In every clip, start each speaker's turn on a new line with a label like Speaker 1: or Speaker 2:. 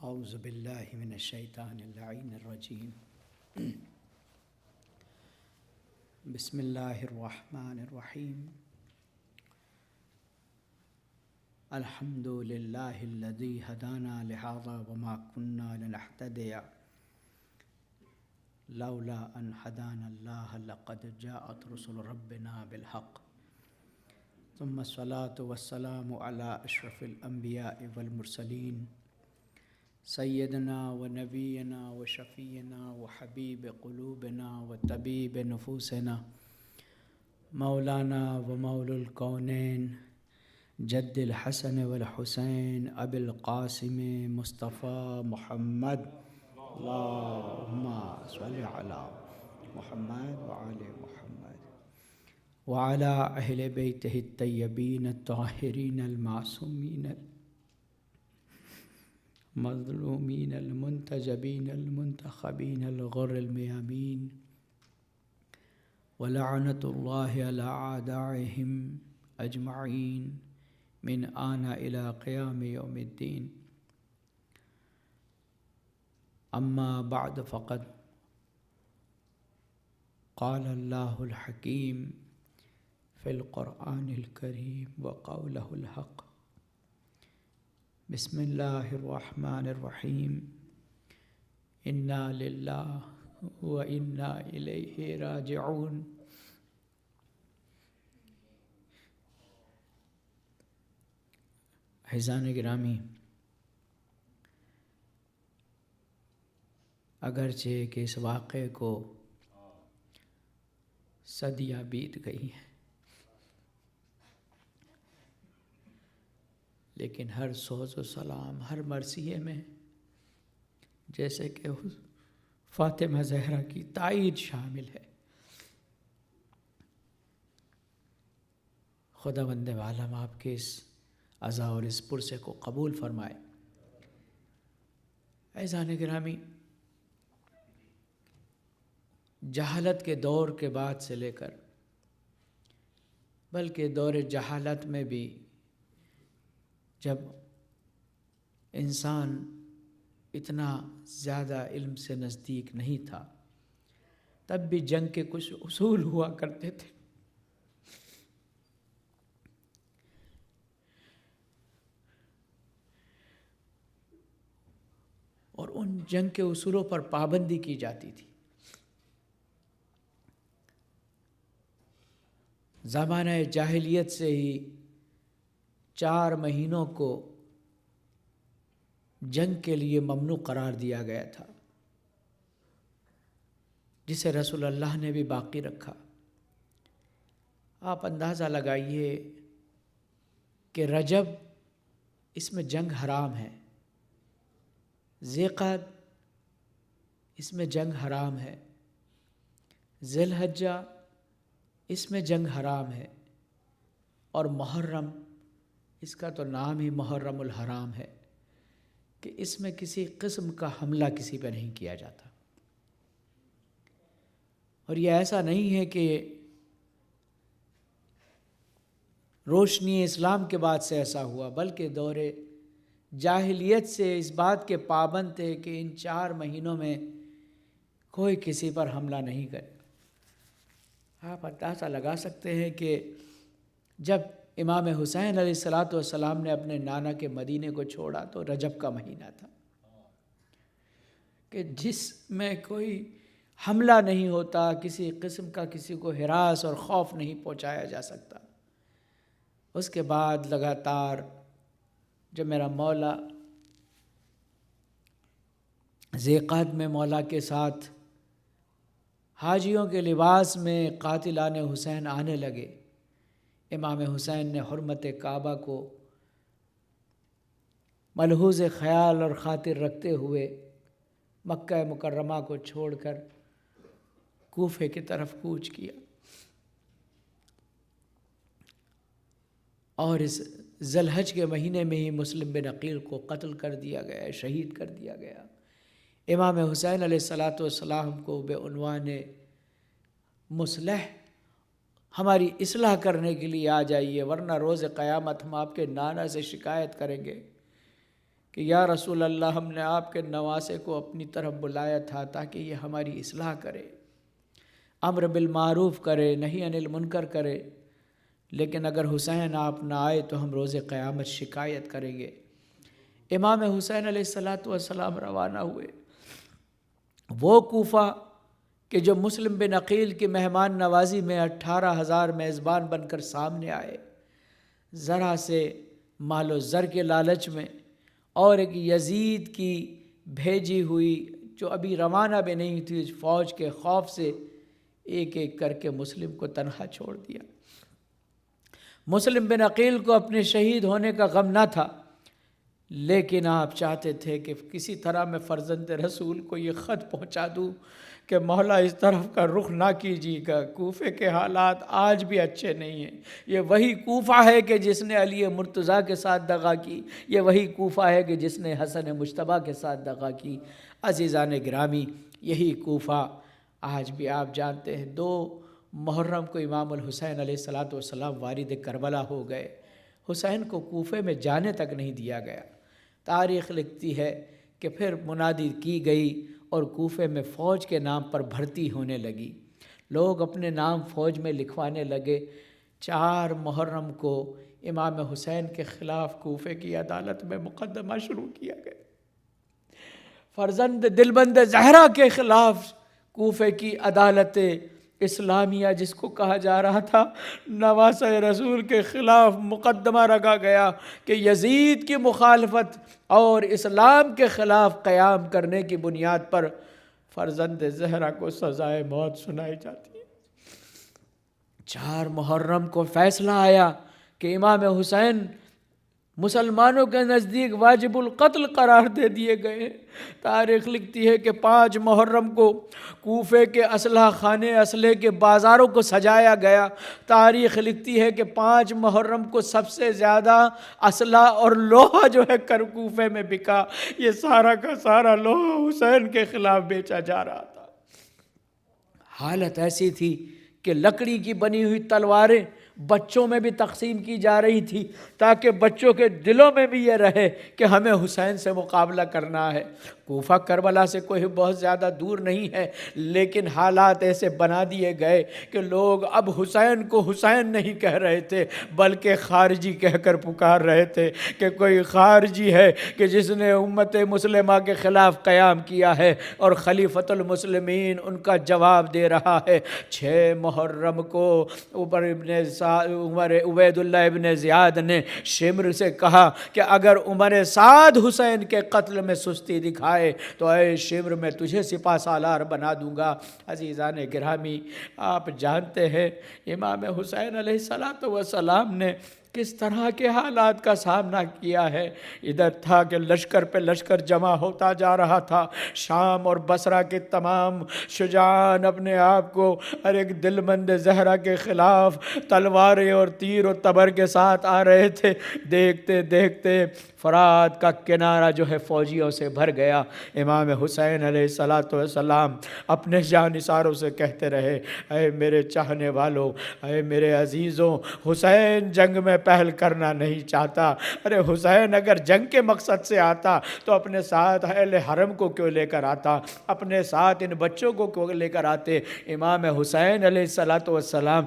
Speaker 1: اعوذ باللہ من الشیطان اللعین الرجیم بسم اللہ الرحمن الرحیم الحمد للہ الذی ہدانا لہذا وما كنا لنہتدی لولا ان ہدانا اللہ لقد جاءت رسل ربنا بالحق ثم الصلاة والسلام علی اشرف الانبیاء والمرسلین سیدنا و نبینا و شفینا و حبیب قلوبنا و طبیب نفوسنا مولانا و مولا الکونین جد الحسن والحسین ابی القاسم مصطفیٰ محمد اللہم صل علی محمد وآل محمد وعلی اہل بیتہ الطیبین الطاہرین المعصومین مظلومین المنتجبین المنتخبین الغر المیامین ولعنت اللہ علی اعدائہم اجمعین من آن الی قیام یوم الدین اما بعد فقد قال اللہ الحکیم فی القرآن الکریم وقولہ الحق بسم اللہ الرحمن الرحیم انا للہ و انا الیہ راجعون اعزان گرامی، اگرچہ کہ اس واقعے کو صدیاں بیت گئی ہیں، لیکن ہر سوز و سلام، ہر مرثیے میں جیسے کہ فاطمہ زہرا کی تائید شامل ہے۔ خداوند عالم آپ کے اس عزا اور اس پرسے کو قبول فرمائے۔ اعزان گرامی، جہالت کے دور کے بعد سے لے کر بلکہ دور جہالت میں بھی جب انسان اتنا زیادہ علم سے نزدیک نہیں تھا، تب بھی جنگ کے کچھ اصول ہوا کرتے تھے، اور ان جنگ کے اصولوں پر پابندی کی جاتی تھی۔ زمانہ جاہلیت سے ہی 4 مہینوں کو جنگ کے لیے ممنوع قرار دیا گیا تھا، جسے رسول اللہ نے بھی باقی رکھا۔ آپ اندازہ لگائیے کہ رجب، اس میں جنگ حرام ہے، ذی القعدہ اس میں جنگ حرام ہے، ذی الحجہ اس میں جنگ حرام ہے، اور محرم، اس کا تو نام ہی محرم الحرام ہے کہ اس میں کسی قسم کا حملہ کسی پہ نہیں کیا جاتا۔ اور یہ ایسا نہیں ہے کہ روشنی اسلام کے بعد سے ایسا ہوا، بلکہ دور جاہلیت سے اس بات کے پابند تھے کہ ان 4 مہینوں میں کوئی کسی پر حملہ نہیں کرے۔ آپ اندازہ لگا سکتے ہیں کہ جب امام حسین علیہ السلام نے اپنے نانا کے مدینے کو چھوڑا تو رجب کا مہینہ تھا، کہ جس میں کوئی حملہ نہیں ہوتا، کسی قسم کا کسی کو ہراس اور خوف نہیں پہنچایا جا سکتا۔ اس کے بعد لگاتار جب میرا مولا ذی القعدہ میں مولا کے ساتھ حاجیوں کے لباس میں قاتلان حسین آنے لگے، امام حسین نے حرمت کعبہ کو ملحوظ خیال اور خاطر رکھتے ہوئے مکہ مکرمہ کو چھوڑ کر کوفے کی طرف کوچ کیا، اور اس ذی الحجہ کے مہینے میں ہی مسلم بن عقیل کو قتل کر دیا گیا، شہید کر دیا گیا۔ امام حسین علیہ السلام کو بے عنوان مصلح، ہماری اصلاح کرنے کے لیے آ جائیے، ورنہ روز قیامت ہم آپ کے نانا سے شکایت کریں گے کہ یا رسول اللہ، ہم نے آپ کے نواسے کو اپنی طرف بلایا تھا تاکہ یہ ہماری اصلاح کرے، امر بالمعروف کرے، نہی عن المنکر کرے، لیکن اگر حسین آپ نہ آئے تو ہم روز قیامت شکایت کریں گے۔ امام حسین علیہ السلام روانہ ہوئے۔ وہ کوفہ کہ جو مسلم بن عقیل کی مہمان نوازی میں 18,000 میزبان بن کر سامنے آئے، ذرا سے مال و زر کے لالچ میں، اور ایک یزید کی بھیجی ہوئی جو ابھی روانہ بھی نہیں تھی فوج کے خوف سے ایک ایک کر کے مسلم کو تنہا چھوڑ دیا۔ مسلم بن عقیل کو اپنے شہید ہونے کا غم نہ تھا، لیکن آپ چاہتے تھے کہ کسی طرح میں فرزند رسول کو یہ خط پہنچا دوں کہ مولا اس طرف کا رخ نہ کیجیے گا، کوفے کے حالات آج بھی اچھے نہیں ہیں۔ یہ وہی کوفہ ہے کہ جس نے علی مرتضیٰ کے ساتھ دغا کی، یہ وہی کوفہ ہے کہ جس نے حسن مجتبیٰ کے ساتھ دغا کی۔ عزیزان گرامی، یہی کوفہ آج بھی آپ جانتے ہیں 2 محرم کو امام الحسین علیہ السلام والد کربلا ہو گئے۔ حسین کو کوفے میں جانے تک نہیں دیا گیا۔ تاریخ لکھتی ہے کہ پھر منادی کی گئی اور کوفے میں فوج کے نام پر بھرتی ہونے لگی، لوگ اپنے نام فوج میں لکھوانے لگے۔ 4 محرم کو امام حسین کے خلاف کوفے کی عدالت میں مقدمہ شروع کیا گیا۔ فرزند دلبند زہرا کے خلاف کوفے کی عدالت اسلامیہ، جس کو کہا جا رہا تھا، نواسہ رسول کے خلاف مقدمہ رکھا گیا کہ یزید کی مخالفت اور اسلام کے خلاف قیام کرنے کی بنیاد پر فرزند زہرا کو سزائے موت سنائی جاتی ہے۔ 4 محرم کو فیصلہ آیا کہ امام حسین مسلمانوں کے نزدیک واجب القتل قرار دے دیے گئے۔ تاریخ لکھتی ہے کہ 5 محرم کو کوفے کے اسلحہ خانے اسلحے کے بازاروں کو سجایا گیا۔ تاریخ لکھتی ہے کہ 5 محرم کو سب سے زیادہ اسلحہ اور لوہا جو ہے کوفے میں بکا۔ یہ سارا کا سارا لوہا حسین کے خلاف بیچا جا رہا تھا۔ حالت ایسی تھی کہ لکڑی کی بنی ہوئی تلواریں بچوں میں بھی تقسیم کی جا رہی تھی تاکہ بچوں کے دلوں میں بھی یہ رہے کہ ہمیں حسین سے مقابلہ کرنا ہے۔ کوفہ کربلا سے کوئی بہت زیادہ دور نہیں ہے، لیکن حالات ایسے بنا دیے گئے کہ لوگ اب حسین کو حسین نہیں کہہ رہے تھے بلکہ خارجی کہہ کر پکار رہے تھے کہ کوئی خارجی ہے کہ جس نے امت مسلمہ کے خلاف قیام کیا ہے، اور خلیفۃ المسلمین ان کا جواب دے رہا ہے۔ 6 محرم کو عمر عبید اللہ ابن زیاد نے شمر سے کہا کہ اگر عمر سعد حسین کے قتل میں سستی دکھائے تو اے شمر میں تجھے سپہ سالار بنا دوں گا۔ عزیزان گرامی، آپ جانتے ہیں امام حسین علیہ السلام نے کس طرح کے حالات کا سامنا کیا ہے۔ ادھر تھا کہ لشکر پہ لشکر جمع ہوتا جا رہا تھا، شام اور بصرہ کے تمام شجاعان اپنے آپ کو ہر ایک دلبند زہرا کے خلاف تلواریں اور تیر و تبر کے ساتھ آ رہے تھے۔ دیکھتے دیکھتے فرات کا کنارہ جو ہے فوجیوں سے بھر گیا۔ امام حسین علیہ السلام اپنے جانثاروں سے کہتے رہے، اے میرے چاہنے والوں، اے میرے عزیزوں، حسین جنگ میں پہل کرنا نہیں چاہتا۔ ارے حسین اگر جنگ کے مقصد سے آتا تو اپنے ساتھ اہل حرم کو کیوں لے کر آتا، اپنے ساتھ ان بچوں کو کیوں لے کر آتے۔ امام حسین علیہ السلام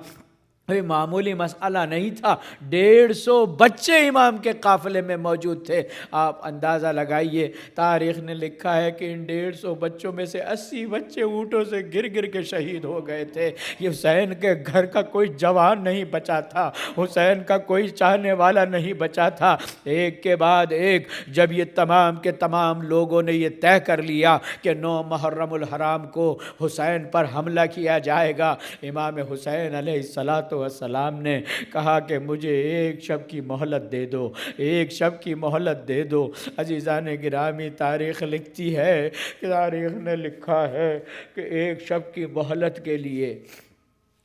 Speaker 1: معمولی مسئلہ نہیں تھا، 150 بچے امام کے قافلے میں موجود تھے۔ آپ اندازہ لگائیے، تاریخ نے لکھا ہے کہ ان 150 بچوں میں سے 80 بچے اونٹوں سے گر گر کے شہید ہو گئے تھے۔ حسین کے گھر کا کوئی جوان نہیں بچا تھا، حسین کا کوئی چاہنے والا نہیں بچا تھا۔ ایک کے بعد ایک جب یہ تمام کے تمام لوگوں نے یہ طے کر لیا کہ 9 محرم الحرام کو حسین پر حملہ کیا جائے گا، امام حسین علیہ السلام نے کہا کہ مجھے 1 شب کی مہلت دے دو، 1 شب کی مہلت دے دو۔ عزیزان گرامی، تاریخ لکھتی ہے کہ تاریخ نے لکھا ہے کہ 1 شب کی مہلت کے لیے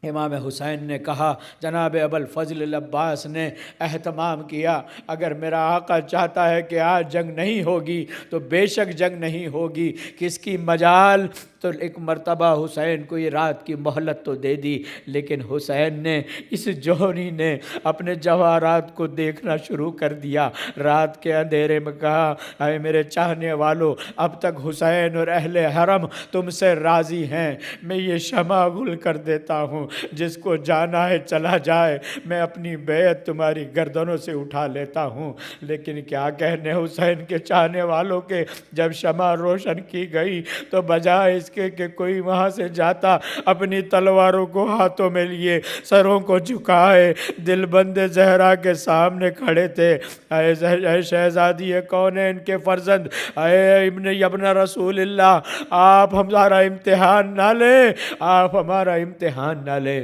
Speaker 1: امام حسین نے کہا، جناب ابوالفضل العباس نے اہتمام کیا، اگر میرا آقا چاہتا ہے کہ آج جنگ نہیں ہوگی تو بے شک جنگ نہیں ہوگی، کس کی مجال تو ایک مرتبہ حسین کو یہ رات کی مہلت تو دے دی، لیکن حسین نے، اس جوہری نے اپنے جواہرات کو دیکھنا شروع کر دیا۔ رات کے اندھیرے میں کہا اے میرے چاہنے والو، اب تک حسین اور اہل حرم تم سے راضی ہیں، میں یہ شمع گل کر دیتا ہوں، جس کو جانا ہے چلا جائے، میں اپنی بیعت تمہاری گردنوں سے اٹھا لیتا ہوں۔ لیکن کیا کہنے حسین کے چاہنے والوں کے، جب شمع روشن کی گئی تو بجائے اس کے کہ کوئی وہاں سے جاتا اپنی تلواروں کو ہاتھوں میں لیے سروں کو جھکائے دل بند زہرا کے سامنے کھڑے تھے۔ اے شہزادی کونین کے فرزند، اے ابن رسول اللہ، آپ ہمارا امتحان نہ لیں، آپ ہمارا امتحان نہ لیں۔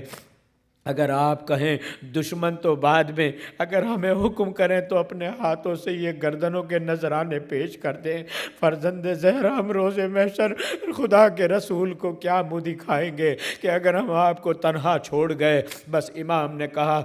Speaker 1: اگر آپ کہیں دشمن تو بعد میں، اگر ہمیں حکم کریں تو اپنے ہاتھوں سے یہ گردنوں کے نذرانے پیش کر دیں۔ فرزند زہرا، ہم روز محشر خدا کے رسول کو کیا منہ دکھائیں گے کہ اگر ہم آپ کو تنہا چھوڑ گئے؟ بس امام نے کہا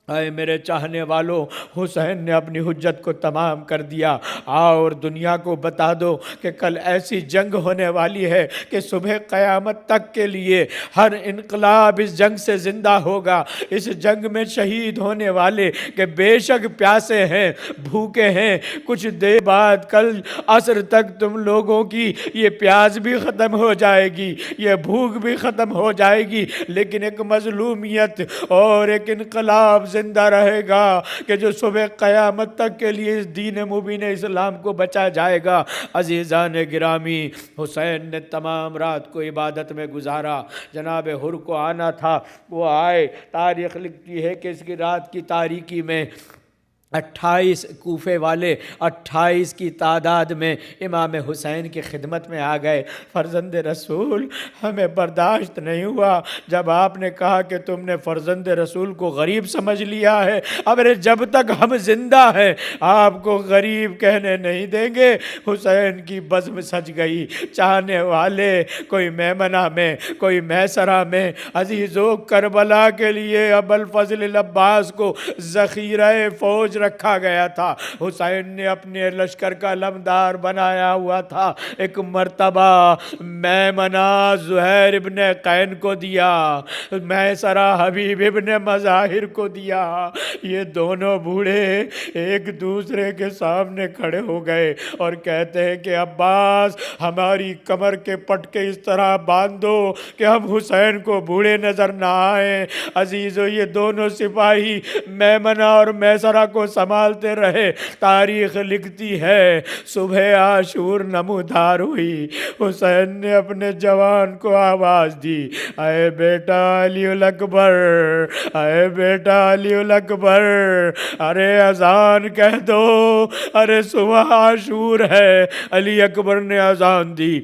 Speaker 1: اے میرے چاہنے والوں، حسین نے اپنی حجت کو تمام کر دیا، آؤ اور دنیا کو بتا دو کہ کل ایسی جنگ ہونے والی ہے کہ صبح قیامت تک کے لیے ہر انقلاب اس جنگ سے زندہ ہوگا۔ اس جنگ میں شہید ہونے والے کہ بے شک پیاسے ہیں، بھوکے ہیں، کچھ دیر بعد کل عصر تک تم لوگوں کی یہ پیاس بھی ختم ہو جائے گی، یہ بھوک بھی ختم ہو جائے گی، لیکن ایک مظلومیت اور ایک انقلاب زندہ رہے گا کہ جو صبح قیامت تک کے لیے اس دین مبین اسلام کو بچا جائے گا۔ عزیزان گرامی، حسین نے تمام رات کو عبادت میں گزارا۔ جناب حر کو آنا تھا، وہ آئے۔ تاریخ لکھتی ہے کہ اس کی رات کی تاریکی میں 28 کوفے والے 28 کی تعداد میں امام حسین کی خدمت میں آ گئے۔ فرزند رسول، ہمیں برداشت نہیں ہوا جب آپ نے کہا کہ تم نے فرزند رسول کو غریب سمجھ لیا ہے، اب جب تک ہم زندہ ہیں آپ کو غریب کہنے نہیں دیں گے۔ حسین کی بزم سج گئی، چاہنے والے کوئی میمنہ میں، کوئی میسرہ میں۔ عزیزو، کربلا کے لیے ابوالفضل العباس کو ذخیرہ فوج رکھا گیا تھا، حسین نے اپنے لشکر کا علمدار بنایا ہوا تھا۔ ایک مرتبہ میمنہ زہیر ابن قین کو دیا، میسرہ حبیب ابن مظاہر کو دیا۔ یہ دونوں بوڑھے ایک دوسرے کے سامنے کھڑے ہو گئے اور کہتے ہیں کہ عباس، ہماری کمر کے پٹکے اس طرح باندھ دو کہ ہم حسین کو بوڑھے نظر نہ آئیں۔ عزیزو، یہ دونوں سپاہی میمنہ اور میسرہ کو سنبھالتے رہے۔ تاریخ لکھتی ہے صبح عاشور نمودار ہوئی، حسین نے اپنے جوان کو آواز دی، اے بیٹا علی الاکبر، اے بیٹا علی الاکبر، ارے اذان کہہ دو، ارے صبح عاشور ہے۔ علی اکبر نے اذان دی،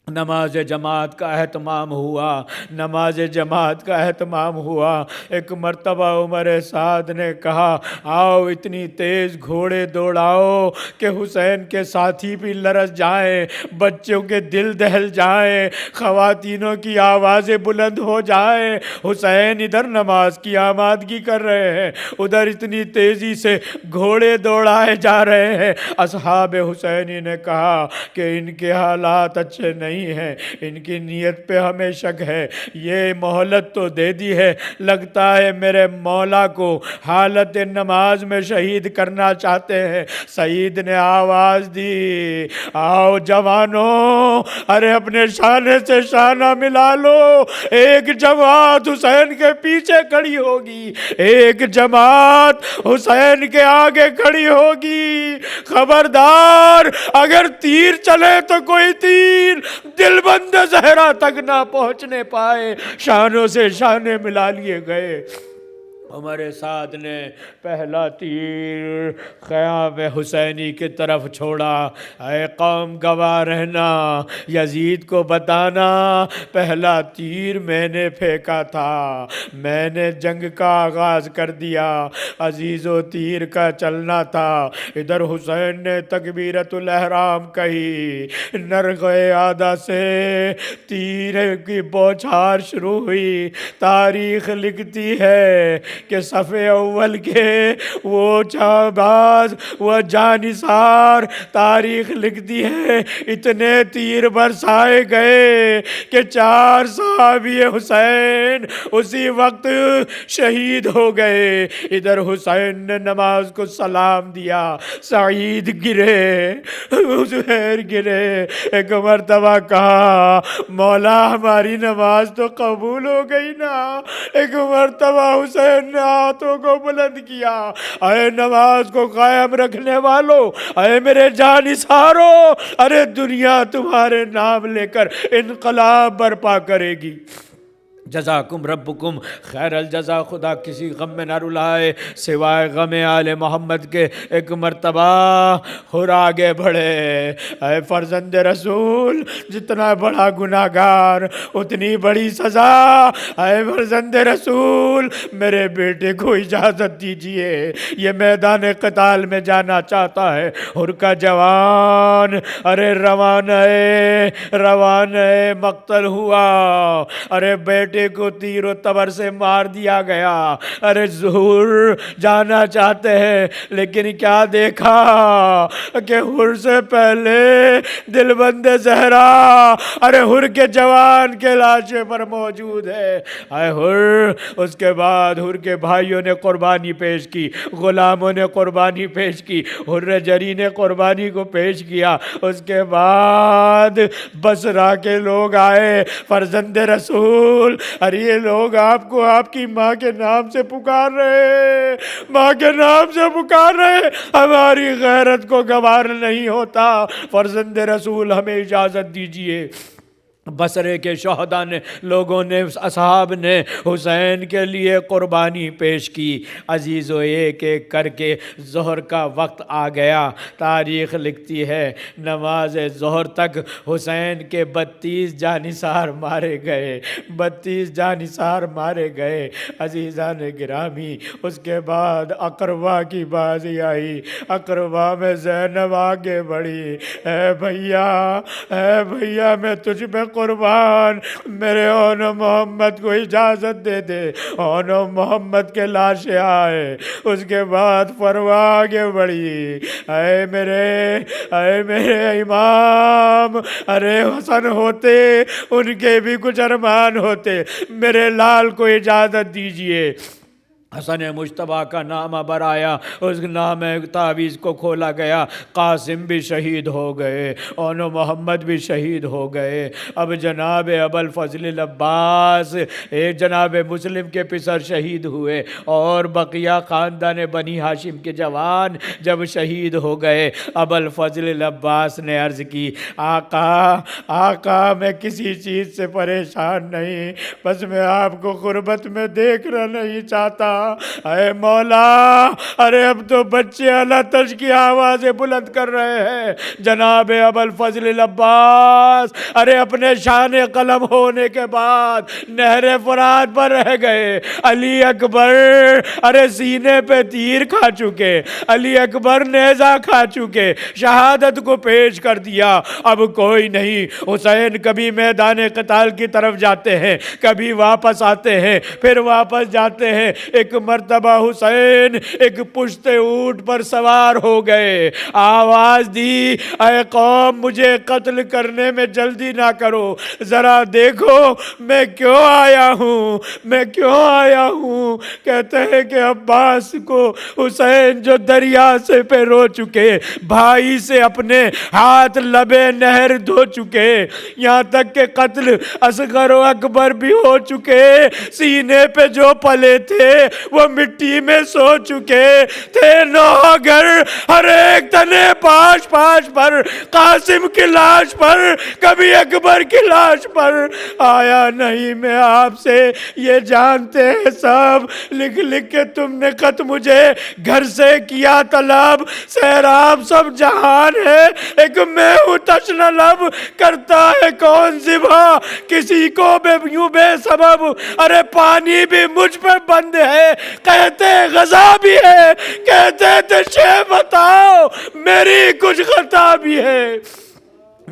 Speaker 1: نماز جماعت کا اہتمام ہوا، نماز جماعت کا اہتمام ہوا۔ ایک مرتبہ عمر سعد نے کہا آؤ اتنی تیز گھوڑے دوڑاؤ کہ حسین کے ساتھی بھی لرز جائیں، بچوں کے دل دہل جائیں، خواتینوں کی آوازیں بلند ہو جائیں۔ حسین ادھر نماز کی آمادگی کر رہے ہیں، ادھر اتنی تیزی سے گھوڑے دوڑائے جا رہے ہیں۔ اصحاب حسینی نے کہا کہ ان کے حالات اچھے نہیں ہیں، ان کی نیت پہ ہمیں شک ہے، یہ مہلت تو دے دی ہے، لگتا ہے میرے مولا کو حالت نماز میں شہید کرنا چاہتے ہیں۔ سعید نے آواز دی، آؤ جوانوں، ارے اپنے شانے سے شانہ ملا لو، ایک جماعت حسین کے پیچھے کھڑی ہوگی، ایک جماعت حسین کے آگے کھڑی ہوگی۔ خبردار، اگر تیر چلے تو کوئی تیر دل بند زہرا تک نہ پہنچنے پائے۔ شانوں سے شانے ملا لیے گئے۔ عمر سعد نے پہلا تیر خیام حسینی کی طرف چھوڑا۔ اے قوم، گواہ رہنا، یزید کو بتانا، پہلا تیر میں نے پھینکا تھا، میں نے جنگ کا آغاز کر دیا۔ عزیزو، تیر کا چلنا تھا، ادھر حسین نے تکبیرۃ الاحرام کہی، نرغہ آدھا سے تیر کی بوچھار شروع ہوئی۔ تاریخ لکھتی ہے کہ صف اول کے وہ جانباز، وہ جانثار، تاریخ لکھتی لکھتی ہے اتنے تیر برسائے گئے کہ 4 صحابی حسین اسی وقت شہید ہو گئے۔ ادھر حسین نے نماز کو سلام دیا، سعید گرے، زہیر گرے، ایک مرتبہ کہا مولا ہماری نماز تو قبول ہو گئی نا۔ ایک مرتبہ حسین نے ہاتھوں کو بلند کیا، اے نماز کو قائم رکھنے والو، اے میرے جانثارو، ارے دنیا تمہارے نام لے کر انقلاب برپا کرے گی۔ جزاکم ربکم خیر الجزا۔ خدا کسی غم میں نہ رلائے سوائے غم آل محمد کے۔ ایک مرتبہ اور آگے بڑھے، اے فرزند رسول، جتنا بڑا گناہگار اتنی بڑی سزا۔ اے فرزند رسول، میرے بیٹے کو اجازت دیجئے، یہ میدان قتال میں جانا چاہتا ہے۔ اور کا جوان ارے روانہ مقتل ہوا، ارے بیٹے کو تیر و تبر سے مار دیا گیا۔ ارے ظہور جانا چاہتے ہیں، لیکن کیا دیکھا کہ حر سے پہلے دلبند زہرا ارے حر کے جوان کے لاشے پر موجود ہے۔ اے حر، اس کے بعد حر کے بھائیوں نے قربانی پیش کی، غلاموں نے قربانی پیش کی، حر جری نے قربانی کو پیش کیا۔ اس کے بعد بصرہ کے لوگ آئے، فرزند رسول، ارے یہ لوگ آپ کو آپ کی ماں کے نام سے پکار رہے، ماں کے نام سے پکار رہے، ہماری غیرت کو گوار نہیں ہوتا، فرزند رسول ہمیں اجازت دیجئے۔ بصرے کے شہداء نے، لوگوں نے، اصحاب نے حسین کے لیے قربانی پیش کی۔ عزیزو، ایک ایک کر کے ظہر کا وقت آ گیا۔ تاریخ لکھتی ہے نماز ظہر تک حسین کے 32 جانثار مارے گئے، 32 جانثار مارے گئے۔ عزیزان گرامی، اس کے بعد اقربا کی بازی آئی، اقربا میں زینب آگے بڑھی، اے بھیا میں تجھ پہ قربان، میرے اون محمد کو اجازت دے دے۔ اون محمد کے لاشیں آئے۔ اس کے بعد فروا آگے بڑھی، اے میرے امام، ارے حسن ہوتے ان کے بھی کچھ ارمان ہوتے، میرے لال کو اجازت دیجئے۔ حسن مجتبیٰ کا نامہ برایا، اس نام تعویذ کو کھولا گیا۔ قاسم بھی شہید ہو گئے، اون محمد بھی شہید ہو گئے۔ اب جناب ابوالفضل العباس، ایک جناب مسلم کے پسر شہید ہوئے، اور بقیہ خاندان بنی ہاشم کے جوان جب شہید ہو گئے، ابوالفضل العباس نے عرض کی، آقا میں کسی چیز سے پریشان نہیں، بس میں آپ کو غربت میں دیکھنا نہیں چاہتا۔ اے مولا، ارے اب تو بچے اللہ تش کی آوازیں بلند کر رہے ہیں۔ جناب ابوالفضل العباس ارے اپنے شان قلم ہونے کے بعد نہر فرات پر رہ گئے۔ علی اکبر ارے سینے پہ تیر کھا چکے، علی اکبر نیزہ کھا چکے، شہادت کو پیش کر دیا۔ اب کوئی نہیں، حسین کبھی میدان قتال کی طرف جاتے ہیں، کبھی واپس آتے ہیں، پھر واپس جاتے ہیں۔ ایک مرتبہ حسین ایک پشت اونٹ پر سوار ہو گئے، آواز دی، اے قوم مجھے قتل کرنے میں جلدی نہ کرو، ذرا دیکھو میں کیوں آیا ہوں۔ کہتے ہیں کہ عباس کو حسین جو دریا سے پہ رو چکے، بھائی سے اپنے ہاتھ لبے نہر دھو چکے، یہاں تک کہ قتل اصغر و اکبر بھی ہو چکے، سینے پہ جو پلے تھے وہ مٹی میں سو چکے تھے، نوگر ہر ایک تنے پاش پر، قاسم کی لاش پر، کبھی اکبر کی لاش پر آیا نہیں۔ میں آپ سے یہ جانتے ہیں سب، لکھ کے تم نے خط مجھے گھر سے کیا طلب، سیراب سب جہان ہے، ایک میں ہوں تشنہ لب، کرتا ہے کون ذبح کسی کو بے سبب، ارے پانی بھی مجھ پہ بند ہے، کہتے غزہ بھی ہے، کہتے تھے شے بتاؤ میری کچھ خطا بھی ہے۔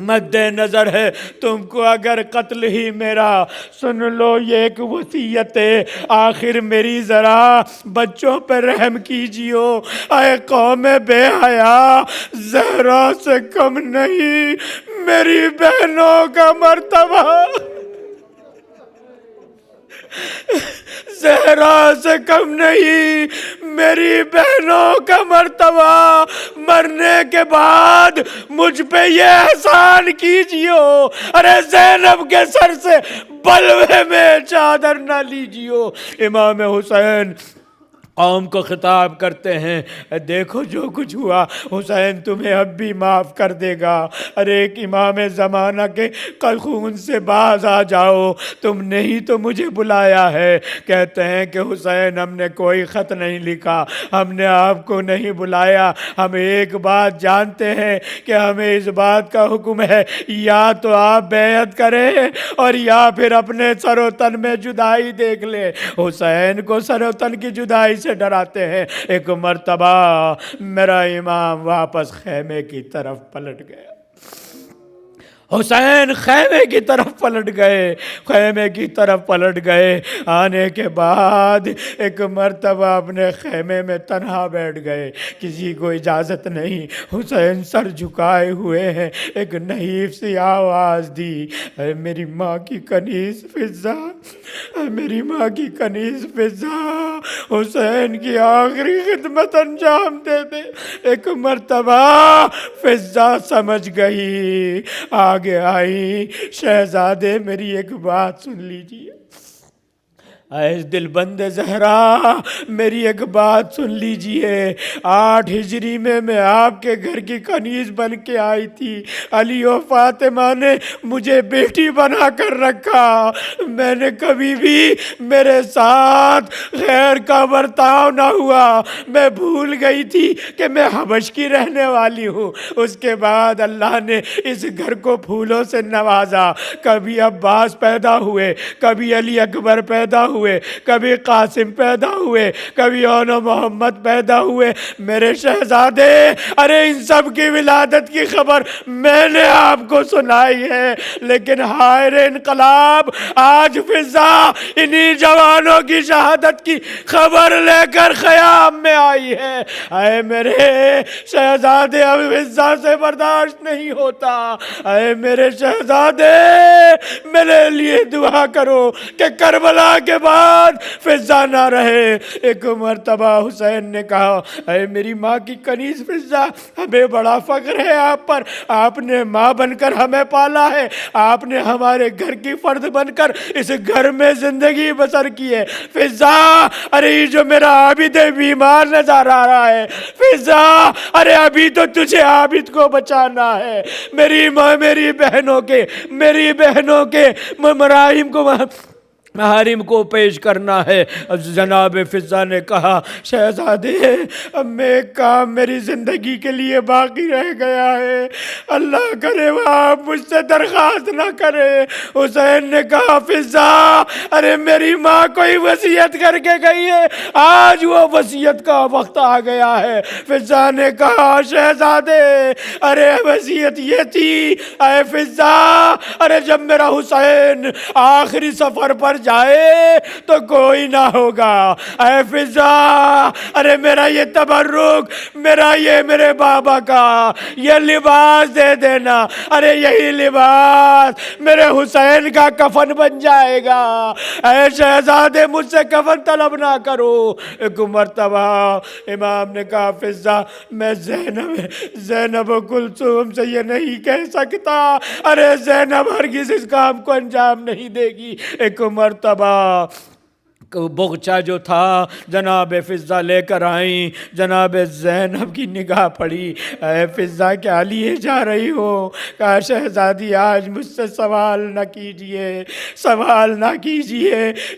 Speaker 1: مد نظر ہے تم کو اگر قتل ہی میرا، سن لو یہ ایک وصیت ہے آخر میری، ذرا بچوں پہ رحم کیجیو۔ اے قوم بے حیا، زہرا سے کم نہیں میری بہنوں کا مرتبہ، زہرا سے کم نہیں میری بہنوں کا مرتبہ، مرنے کے بعد مجھ پہ یہ احسان کیجیو، ارے زینب کے سر سے بلوے میں چادر نہ لیجیو۔ امام حسین قوم کو خطاب کرتے ہیں، دیکھو جو کچھ ہوا حسین تمہیں اب بھی معاف کر دے گا، ارے ایک امام زمانہ کے خون سے باز آ جاؤ، تم نے ہی تو مجھے بلایا ہے۔ کہتے ہیں کہ حسین ہم نے کوئی خط نہیں لکھا، ہم نے آپ کو نہیں بلایا، ہم ایک بات جانتے ہیں کہ ہمیں اس بات کا حکم ہے یا تو آپ بیعت کریں اور یا پھر اپنے سر و تن میں جدائی دیکھ لیں۔ حسین کو سر و تن کی جدائی سے ڈراتے ہیں۔ ایک مرتبہ میرا امام واپس خیمے کی طرف پلٹ گیا، حسین خیمے کی طرف پلٹ گئے، خیمے کی طرف پلٹ گئے۔ آنے کے بعد ایک مرتبہ اپنے خیمے میں تنہا بیٹھ گئے، کسی کو اجازت نہیں، حسین سر جھکائے ہوئے ہیں۔ ایک نحیف سی آواز دی، اے میری ماں کی کنیز فضا، اے میری ماں کی کنیز فضا، حسین کی آخری خدمت انجام دے دے۔ ایک مرتبہ فضا سمجھ گئی، آگے آئی، شہزادے میری ایک بات سن لیجیے، اے دل بند زہرا میری ایک بات سن لیجئے۔ 8 ہجری میں آپ کے گھر کی کنیز بن کے آئی تھی، علی و فاطمہ نے مجھے بیٹی بنا کر رکھا، میں نے کبھی بھی میرے ساتھ غیر کا برتاؤ نہ ہوا، میں بھول گئی تھی کہ میں حبش کی رہنے والی ہوں۔ اس کے بعد اللہ نے اس گھر کو پھولوں سے نوازا، کبھی عباس پیدا ہوئے، کبھی علی اکبر پیدا ہوئے، کبھی قاسم پیدا ہوئے، کبھی اون محمد پیدا ہوئے۔ میرے شہزادے، ارے ان سب کی ولادت کی خبر میں نے آپ کو سنائی ہے، لیکن ہائے رے انقلاب، آج فضا انہی جوانوں کی شہادت کی خبر لے کر خیام میں آئی ہے۔ اے میرے شہزادے، اب فضا سے برداشت نہیں ہوتا، اے میرے شہزادے میرے لیے دعا کرو کہ کربلا کے بعد فضا نہ رہے۔ ایک مرتبہ حسین نے کہا، اے میری ماں کی کنیز فضا، ہمیں بڑا فخر ہے آپ پر، آپ نے ماں بن کر ہمیں پالا ہے، آپ نے ہمارے گھر کی فرد بن کر اس گھر میں زندگی بسر کی ہے۔ فضا، ارے یہ جو میرا عابد بیمار نظر آ رہا ہے، فضا ارے ابھی تو تجھے عابد کو بچانا ہے، میری ماں، میری بہنوں کے محارم کو پیش کرنا ہے۔ جناب فضا نے کہا، شہزادے اب میں ایک کام میری زندگی کے لیے باقی رہ گیا ہے، اللہ کرے وہ آپ مجھ سے درخواست نہ کرے۔ حسین نے کہا، فضا ارے میری ماں کوئی وصیت کر کے گئی ہے، آج وہ وصیت کا وقت آ گیا ہے۔ فضا نے کہا، شہزادے ارے وصیت یہ تھی، اے فضا ارے جب میرا حسین آخری سفر پر جائے تو کوئی نہ ہوگا، اے فضا ارے میرا یہ تبرک، میرے بابا کا یہ لباس دے دینا، ارے یہی لباس میرے حسین کا کفن بن جائے گا، اے شہزادے مجھ سے کفن طلب نہ کرو۔ ایک مرتبہ امام نے کہا، فضا میں زینب و کلثوم سے یہ نہیں کہہ سکتا، ارے زینب ہرگز اس کام کو انجام نہیں دے گی۔ ایک مرتبہ بغچہ جو تھا جناب فضا لے کر آئیں، جناب زینب کی نگاہ پڑی، اے فضا کیا لیے جا رہی ہو؟ کہا، شہزادی آج مجھ سے سوال نہ کیجئے۔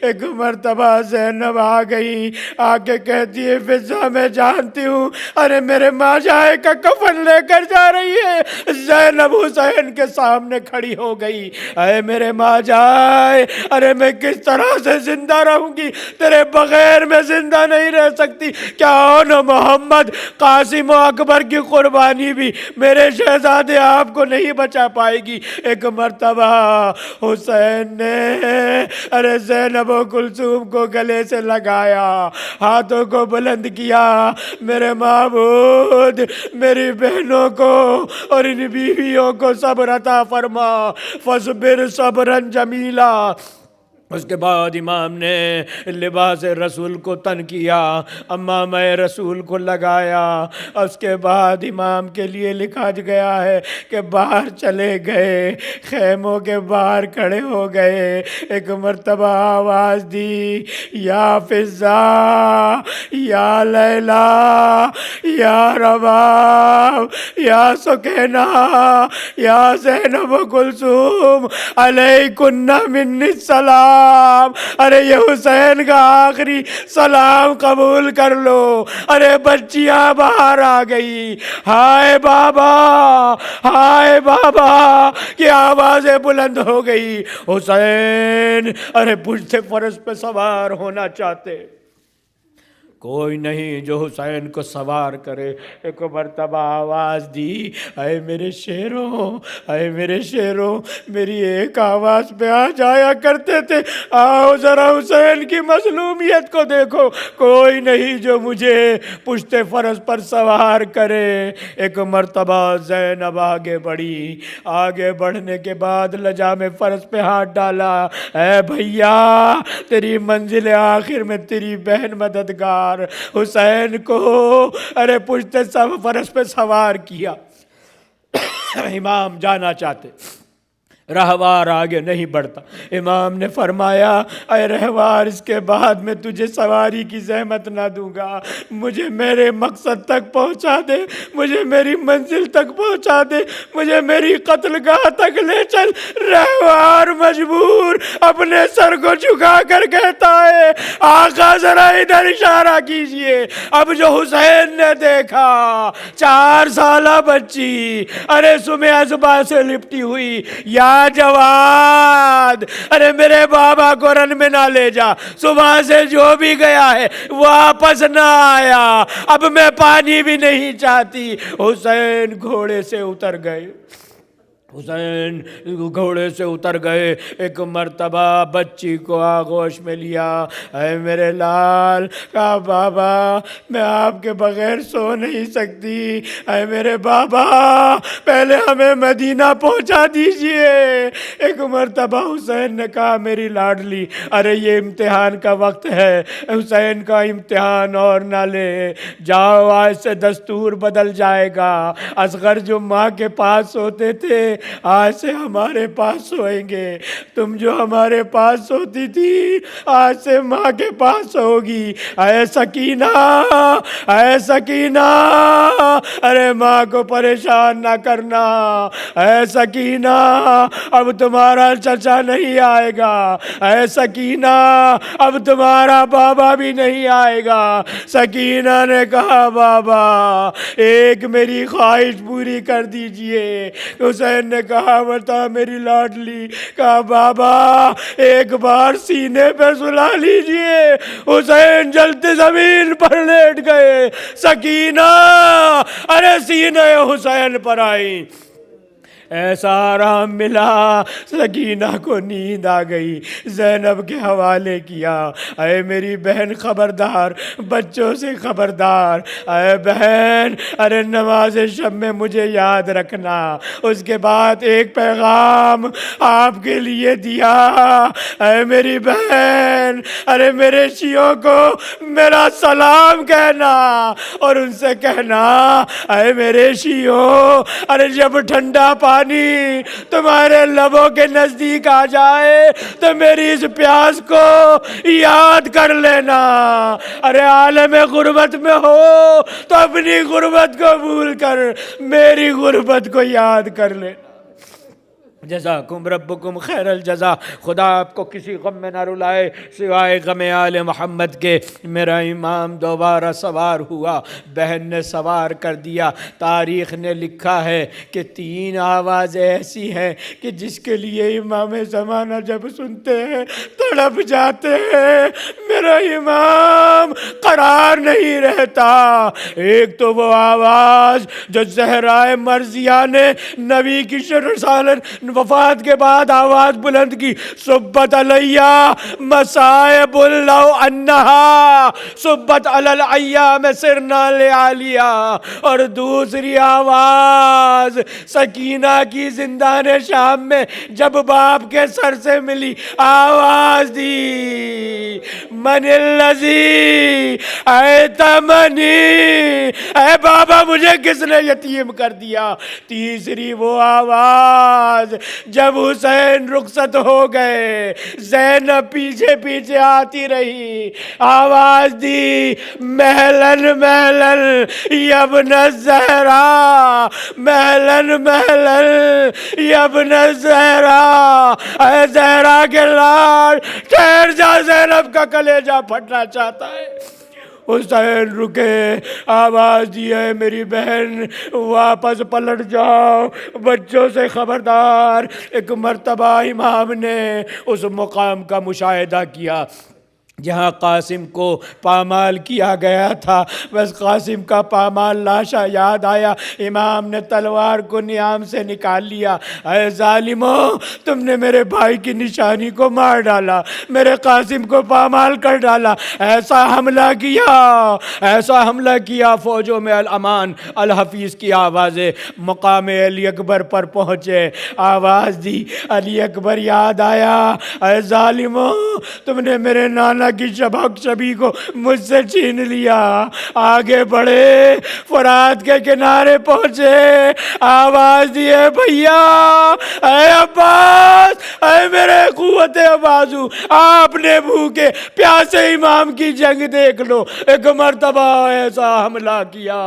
Speaker 1: ایک مرتبہ زینب آ گئی، آ کے کہتی ہے، فضا میں جانتی ہوں، ارے میرے ماں جائے کا کفن لے کر جا رہی ہے۔ زینب حسین کے سامنے کھڑی ہو گئی، اے میرے ماں جائے، ارے میں کس طرح سے زندہ رہوں گی؟ گی، تیرے بغیر میں زندہ نہیں رہ سکتی، کیا ہو نا محمد، قاسم و اکبر کی قربانی بھی میرے شہزادے آپ کو نہیں بچا پائے گی۔ ایک مرتبہ حسین نے ارے زینب و کلثوم کو گلے سے لگایا، ہاتھوں کو بلند کیا، میرے معبود میری بہنوں کو اور ان بیویوں کو صبر عطا فرما، فاصبر صبرا جمیلا۔ اس کے بعد امام نے لباس رسول کو تن کیا، امامہ رسول کو لگایا، اس کے بعد امام کے لیے لکھا گیا ہے کہ باہر چلے گئے، خیموں کے باہر کھڑے ہو گئے، ایک مرتبہ آواز دی، یا فضا یا لیلا یا رباب یا سکینہ یا زینب و کلثوم علیکن منی السلام۔ ارے یہ حسین کا آخری سلام قبول کر لو۔ ارے بچیاں باہر آ گئی، ہائے بابا ہائے بابا کی آوازیں بلند ہو گئی۔ حسین ارے پشت فرس پہ سوار ہونا چاہتے، کوئی نہیں جو حسین کو سوار کرے۔ ایک مرتبہ آواز دی، اے میرے شیروں اے میرے شیروں، میری ایک آواز پہ آ جایا کرتے تھے، آؤ ذرا حسین کی مظلومیت کو دیکھو، کوئی نہیں جو مجھے پشت فرس پر سوار کرے۔ ایک مرتبہ زینب آگے بڑھی، آگے بڑھنے کے بعد لجام فرس پہ ہاتھ ڈالا، اے بھیا تیری منزل آخر میں تیری بہن مددگار حسین کو ارے پشت فرس پہ سوار کیا۔ امام جانا چاہتے، رہوار آگے نہیں بڑھتا۔ امام نے فرمایا، اے رہوار اس کے بعد میں تجھے سواری کی زحمت نہ دوں گا، مجھے میرے مقصد تک پہنچا دے، مجھے میری منزل تک پہنچا دے، مجھے میری قتل گاہ تک لے چل۔ رہوار مجبور اپنے سر کو جھکا کر کہتا ہے، آقا ذرا ادھر اشارہ کیجئے۔ اب جو حسین نے دیکھا 4 سالہ بچی ارے سمے ازبا سے لپٹی ہوئی، یا جواد ارے میرے بابا کو رن میں نہ لے جا، صبح سے جو بھی گیا ہے واپس نہ آیا، اب میں پانی بھی نہیں چاہتی۔ حسین گھوڑے سے اتر گئے، حسین گھوڑے سے اتر گئے۔ ایک مرتبہ بچی کو آغوش میں لیا، اے میرے لال، کہا بابا میں آپ کے بغیر سو نہیں سکتی، اے میرے بابا پہلے ہمیں مدینہ پہنچا دیجئے۔ ایک مرتبہ حسین نے کہا، میری لاڈلی ارے یہ امتحان کا وقت ہے، حسین کا امتحان اور نہ لے، جاؤ آج سے دستور بدل جائے گا، اصغر جو ماں کے پاس ہوتے تھے آج سے ہمارے پاس سوئیں گے، تم جو ہمارے پاس سوتی تھی آج سے ماں کے پاس ہوگی۔ اے سکینہ اے سکینہ ارے ماں کو پریشان نہ کرنا، اے سکینہ اب تمہارا چچا نہیں آئے گا، اے سکینہ اب تمہارا بابا بھی نہیں آئے گا۔ سکینہ نے کہا، بابا ایک میری خواہش پوری کر دیجئے۔ حسین نے کہا، بتا میری لاڈلی، کہا بابا ایک بار سینے پہ سلا لیجئے۔ حسین جلتے زمین پر لیٹ گئے، سکینہ ارے سینے حسین پر آئی، ایسا آرام ملا، سکینہ کو نیند آ گئی، زینب کے حوالے کیا، اے میری بہن خبردار، بچوں سے خبردار، اے بہن ارے نماز شب میں مجھے یاد رکھنا۔ اس کے بعد ایک پیغام آپ کے لیے دیا، اے میری بہن ارے میرے شیعوں کو میرا سلام کہنا، اور ان سے کہنا، اے میرے شیعوں ارے جب ٹھنڈا پانی تمہارے لبوں کے نزدیک آ جائے تو میری اس پیاس کو یاد کر لینا، ارے عالم غربت میں ہو تو اپنی غربت کو بھول کر میری غربت کو یاد کر لینا۔ جزاکم ربکم خیر الجزا۔ خدا آپ کو کسی غم میں نہ رلائے سوائے غم آل محمد کے۔ میرا امام دوبارہ سوار ہوا، بہن نے سوار کر دیا۔ تاریخ نے لکھا ہے کہ 3 آوازیں ایسی ہیں کہ جس کے لیے امام زمانہ جب سنتے ہیں تڑپ جاتے ہیں۔ میرا امام قرار نہیں رہتا۔ ایک تو وہ آواز جو زہرائے مرضیہ نے نبی کی رسالت وفات کے بعد آواز بلند کی، صبت علیہ مصائب لو انہا صبت علی الایام سرنا لعالیہ، اور دوسری آواز سکینہ کی زندان شام میں جب باپ کے سر سے ملی، آواز دی من الذی ایتمنی، اے بابا مجھے کس نے یتیم کر دیا۔ تیسری وہ آواز جب حسین رخصت ہو گئے، زینب پیچھے پیچھے آتی رہی، آواز دی مہلن مہلن یا ابن الزہرا، مہلن مہلن یا ابن الزہرا، اے زہرا کے لاڈ ٹھہر جا، زینب کا کلیجہ پھٹنا چاہتا ہے۔ حسین رکے، آواز دی ہے میری بہن واپس پلٹ جاؤ، بچوں سے خبردار۔ ایک مرتبہ امام نے اس مقام کا مشاہدہ کیا جہاں قاسم کو پامال کیا گیا تھا، بس قاسم کا پامال لاشا یاد آیا، امام نے تلوار کو نیام سے نکال لیا۔ اے ظالموں، تم نے میرے بھائی کی نشانی کو مار ڈالا، میرے قاسم کو پامال کر ڈالا، ایسا حملہ کیا، ایسا حملہ کیا۔ فوجوں میں الامان الحفیظ کی آوازیں مقام علی اکبر پر پہنچے، آواز دی علی اکبر یاد آیا، اے ظالموں تم نے میرے نانا کی شبک شبی کو مجھ سے چھین لیا۔ آگے بڑھے، فرات کے کنارے پہنچے، آواز دیے بھیا، اے عباس، اے میرے قوت بازو، آپ نے بھوکے پیاسے امام کی جنگ دیکھ لو۔ ایک مرتبہ ایسا حملہ کیا،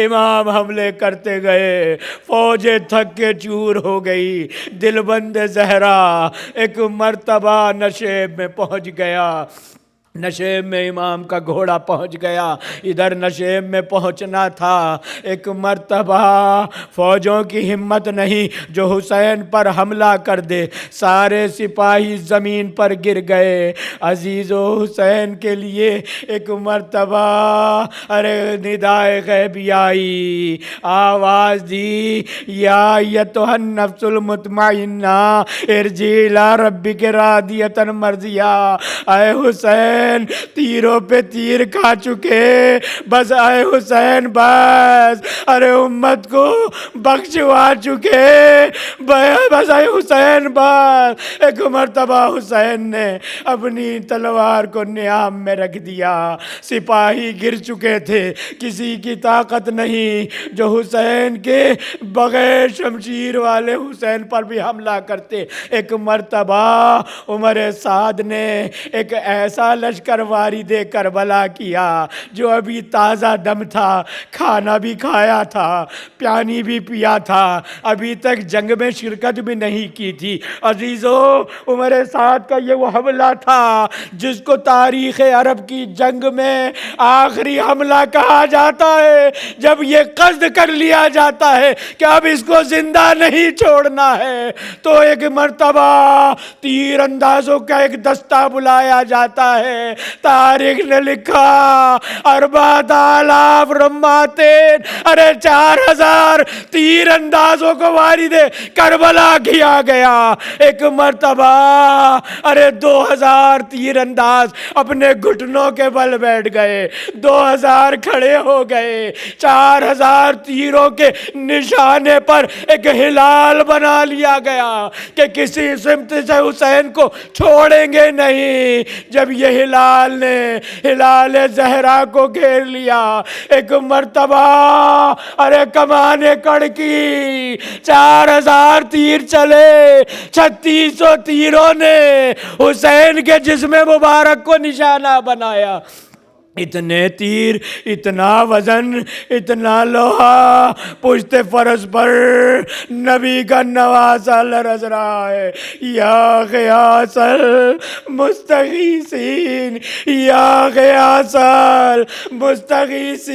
Speaker 1: امام حملے کرتے گئے، فوجیں تھک کے چور ہو گئی۔ دل بند زہرا ایک مرتبہ نشیب میں پہنچ گیا، نشیب میں امام کا گھوڑا پہنچ گیا، ادھر نشیب میں پہنچنا تھا۔ ایک مرتبہ فوجوں کی ہمت نہیں جو حسین پر حملہ کر دے، سارے سپاہی زمین پر گر گئے۔ عزیز و حسین کے لیے ایک مرتبہ ارے ندائے غیبی آئی، آواز دی یا ایتھا النفس المطمئنہ ارجعی الی ربک راضیۃ مرضیہ۔ اے حسین تیروں پہ تیر کھا چکے، بس اے حسین بس، ارے امت کو بخشوا چکے، بس اے حسین بس۔ ایک مرتبہ حسین نے اپنی تلوار کو نیام میں رکھ دیا، سپاہی گر چکے تھے، کسی کی طاقت نہیں جو حسین کے بغیر شمشیر والے حسین پر بھی حملہ کرتے۔ ایک مرتبہ عمر سعد نے ایک ایسا لشکر وارد کربلا کیا جو ابھی تازہ دم تھا، کھانا بھی کھایا تھا، پانی بھی پیا تھا، ابھی تک جنگ میں شرکت بھی نہیں کی تھی۔ عزیزو، عمر سعد کا یہ وہ حملہ تھا جس کو تاریخ عرب کی جنگ میں آخری حملہ کہا جاتا ہے، جب یہ قصد کر لیا جاتا ہے کہ اب اس کو زندہ نہیں چھوڑنا ہے تو ایک مرتبہ تیر اندازوں کا ایک دستہ بلایا جاتا ہے۔ تاریخ نے لکھا 4000 رماتین، ارے 4000 تیر اندازوں کو وارد کربلا کیا گیا۔ ایک مرتبہ ارے 2000 تیر انداز اپنے گھٹنوں کے بل بیٹھ گئے، 2000 کھڑے ہو گئے، 4000 تیروں کے نشانے پر ایک ہلال بنا لیا گیا کہ کسی سمت سے حسین کو چھوڑیں گے نہیں۔ جب یہ ہلال نے ہلال زہرا کو گھیر لیا، ایک مرتبہ ارے کمانیں کڑکی، 4000 تیر چلے، 3600 تیروں نے حسین کے جسم مبارک کو نشانہ بنایا۔ اتنے تیر، اتنا وزن، اتنا لوہا پشت فرس پر نبی کا نواسا لرز رہا ہے۔ یا غیاث المستغیثین، یا غیاث المستغیثین،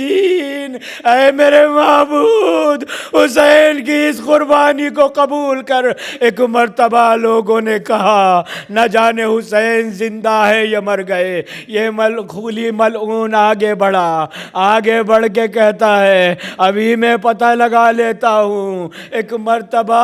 Speaker 1: اے میرے معبود حسین کی اس قربانی کو قبول کر۔ ایک مرتبہ لوگوں نے کہا نہ جانے حسین زندہ ہے یا مر گئے۔ یہ خلی ملعون آگے بڑھ کے کہتا ہے ابھی میں پتہ لگا لیتا ہوں۔ ایک مرتبہ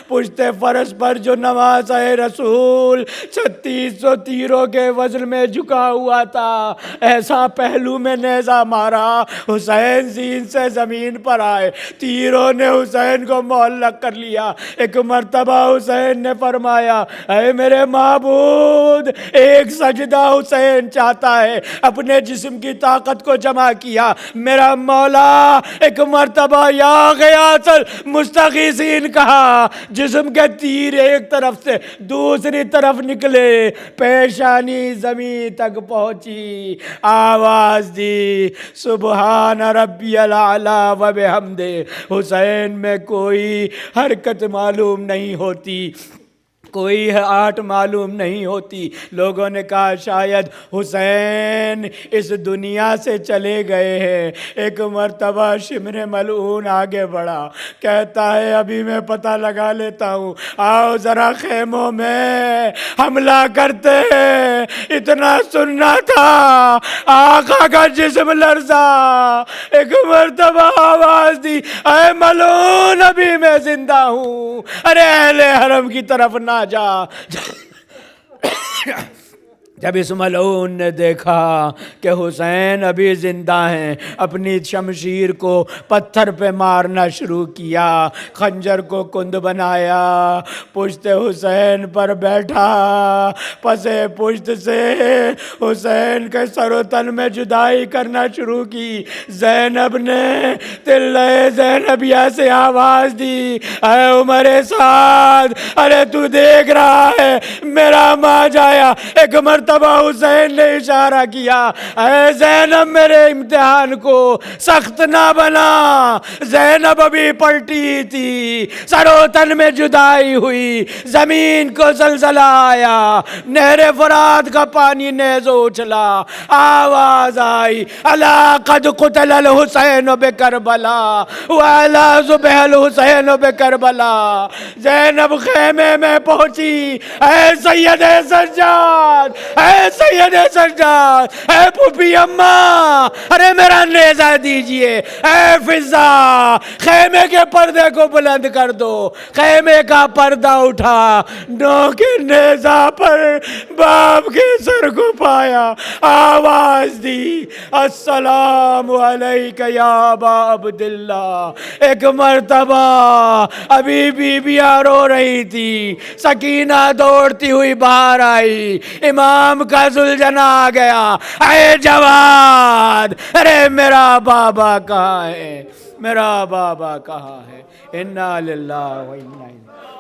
Speaker 1: پشت فرس پر جو نواسہ رسول 3600 تیروں کے وزن میں جھکا ہوا تھا، ایسا پہلو میں نیزہ مارا حسین زین سے زمین پر آئے، تیروں نے حسین کو معلق کر لیا۔ ایک مرتبہ حسین نے فرمایا اے میرے معبود، ایک سجدہ حسین چاہتا ہے، اپنے جسم کی طاقت کو جمع کیا۔ میرا مولا ایک مرتبہ یا غیاث المستغیثین کہا، جسم کے تیر ایک طرف سے دوسری طرف نکلے، پیشانی زمین تک پہنچی، آواز دی سبحان ربی الاعلی و بحمدہ۔ حسین میں کوئی حرکت معلوم نہیں ہوتی، کوئی آٹ معلوم نہیں ہوتی۔ لوگوں نے کہا شاید حسین اس دنیا سے چلے گئے ہیں۔ ایک مرتبہ شمر ملعون آگے بڑھا، کہتا ہے ابھی میں پتہ لگا لیتا ہوں، آؤ ذرا خیموں میں حملہ کرتے ہیں۔ اتنا سننا تھا، آقا کا جسم لرزا۔ ایک مرتبہ آواز دی اے ملعون ابھی میں زندہ ہوں، ارے اہل حرم کی طرف نہ جا۔ جب اس ملعون نے دیکھا کہ حسین ابھی زندہ ہیں، اپنی شمشیر کو پتھر پہ مارنا شروع کیا، خنجر کو کند بنایا، پشت حسین پر بیٹھا، پسے پشت سے حسین کے سر و تن میں جدائی کرنا شروع کی۔ زینب نے تلے زینبیہ سے آواز دی اے عمر سعد، ارے تو دیکھ رہا ہے میرا ماں جایا۔ ایک مرتبہ حسین نے اشارہ کیا اے زینب میرے امتحان کو سخت نہ بنا۔ زینب ابھی پلٹی تھی، سر و تن میں جدائی ہوئی، زمین کو زلزلہ آیا، نہر فرات کا پانی نیزوں اچھلا، آواز آئی الا قد قتل الحسین بکربلا والا ذبح الحسین بکربلا۔ زینب خیمے میں پہنچی، اے سید سجاد، اے سید سجاد، اے پھوپھی اماں، ارے میرا نیزہ دیجئے۔ اے فضا، خیمے کے پردے کو بلند کر دو۔ خیمے کا پردہ اٹھا، نو کے نیزہ پر باپ کے سر کو پایا، آواز دی السلام علیک یا ابا عبداللہ۔ ایک مرتبہ ابھی بیویاں رو رہی تھی، سکینہ دوڑتی ہوئی باہر آئی، امام کا ذوالجناح آ گیا، اے جواد، ارے میرا بابا کہاں ہے، میرا بابا کہاں ہے؟ انا للہ و انا الیہ